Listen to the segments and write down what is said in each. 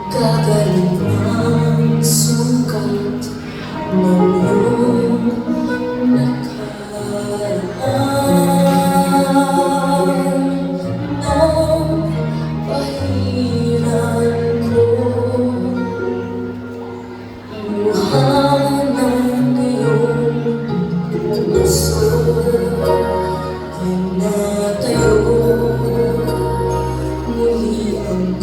Gagaling ang sukat ng iyong nakaraan nung pahiran ko luha ng iyong puso ay natayo muli ang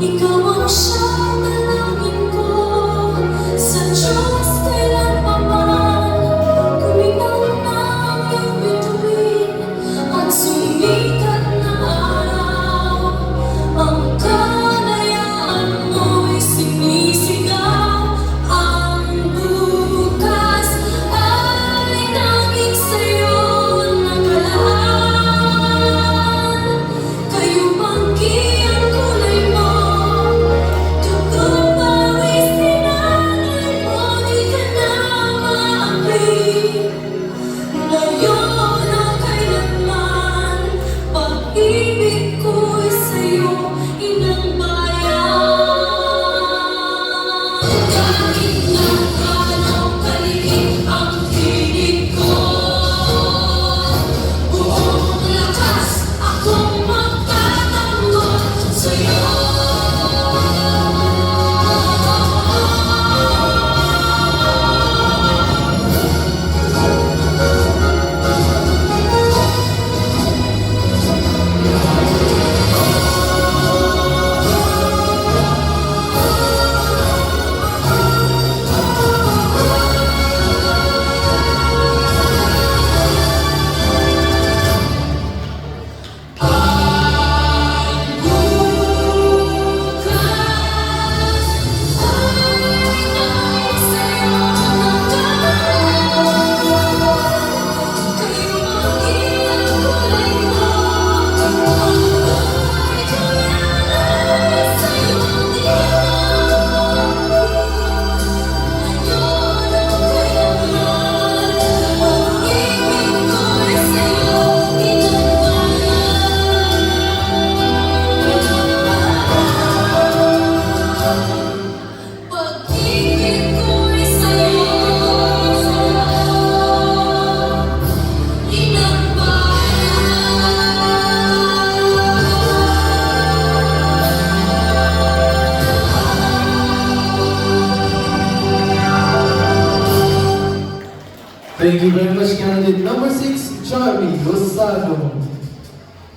ikaw ang siyang dalangin ko sa Diyos kailanman. Kuminang ng iyong bituin at sumikat na araw. Ang kalayaan mo'y sinisigaw. Ang bukas ay tanging sa'yo nakalaan. Kayo banggi ang kulay mo. Pag-ibig ko'y sa'yo, inang bayan. Kahit na anong kaliit ang tinig ko, buong lakas akong magtatanggol sa'yo. Thank you very much, candidate number 6, Charlie Lozano.